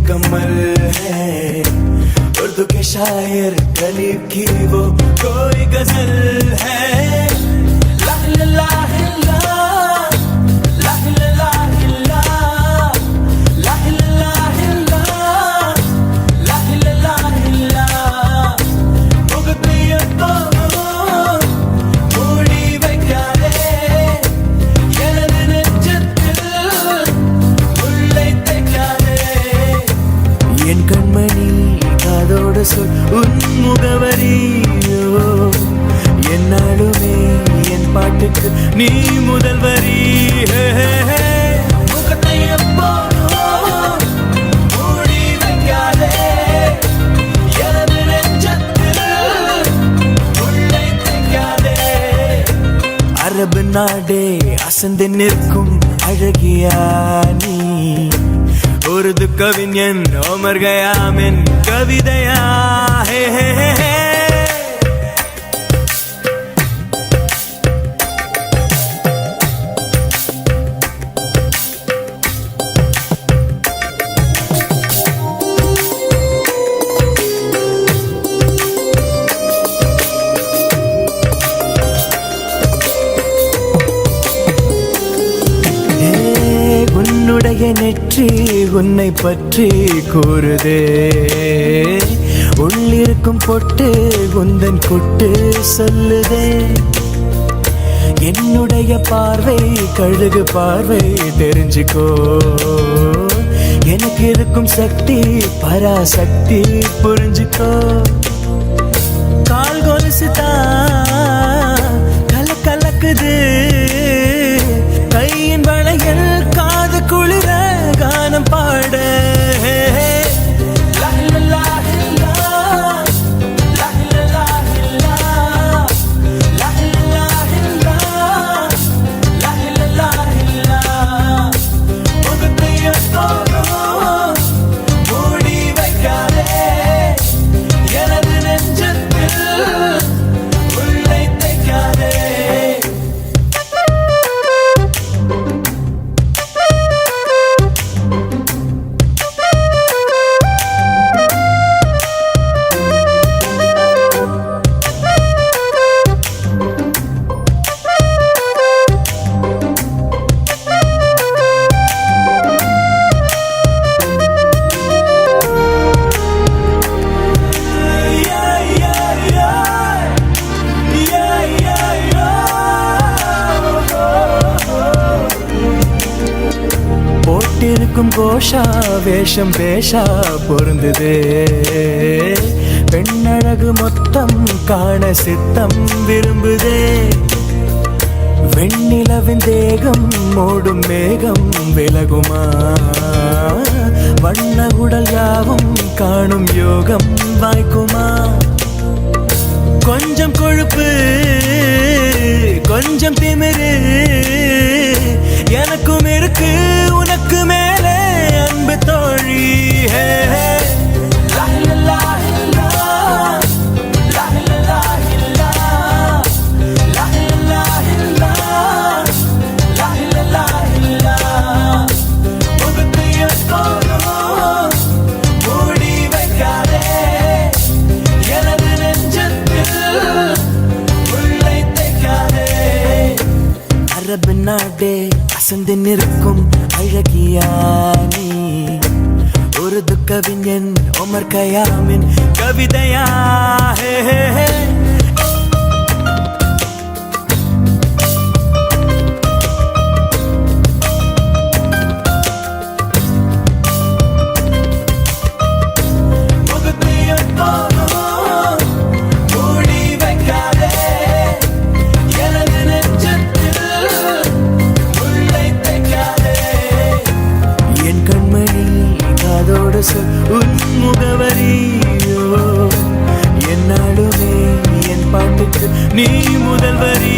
मुकम्मल है। उर्दू के शायर कलीब की वो कोई गजल है। लाह लाह लाह, लाह लाह लाह, लाह लाह लाह, लाह लाह लाह। मुगतियतो மூடி வைக்காதே எனது நெஞ்சத்தில் உள்ளை தைக்காதே। என் கண்மணி காதோடு சொல் உன் முகவரியோ, என்னாலுமே என் பாட்டுக்கு நீ முதல் வரி। முகத்தை எப்போதும் மூடி வைக்காதே எனது நெஞ்சத்தில் உள்ளை தைக்காதே। அரபு நாடே அசந்து நிற்கும் அழகியா நீ, உருது கவிஞன் ஓமர் கயாமின் கவிதையா? ஹே ஹே ஹே ஹே। உன்னுடைய நெற்றி உன்னை பற்றி கூறுதே, உள்ளிருக்கும் பொட்டு உந்தன் குட்டு சொல்லுதே। என்னுடைய பார்வை கழுகு பார்வை தெரிஞ்சுக்கோ, எனக்கு இருக்கும் சக்தி பராசக்தி புரிஞ்சுக்கோ। கால் கொலுசுதான் கலக்குது, கையின் வளையல் காது குளிர கானம் பாட। மூடி வைக்காதே எனது நெஞ்சத்தில் உள்ளை தைக்காதே। போட்டிருக்கும் கோஷா வேஷம் பேஷா பொருந்ததே, பெண்ணழகு மொத்தம் காண சித்தம் விரும்புதே। வெண்ணிலவின் தேகம் மூடும் மேகம் விலகுமா, வண்ண உடல் யாவும் காணும் யோகம் வாய்க்குமா? கொஞ்சம் கொழுப்பு கொஞ்சம் திமிரு எனக்கும் இருக்கு உனக்கு மேலே அன்பு தோழி। மூடி வைக்காதே எனது நெஞ்சத்தில் உள்ளை தைக்காதே। அரபு நாடே அசந்து நிற்கும் அழகியா நீ, உருது கவிஞன் ஓமர் கயாமின் கவிதையா? ஹே ஹே ஹே। மூடி வைக்காதே எனது நெஞ்சத்தில் உள்ளை தைக்காதே। என் கண்மணி காதோடு சொல் உன் முகவரியோ, என்னாலுமே என் பாட்டுக்கு நீ முதல் வரி।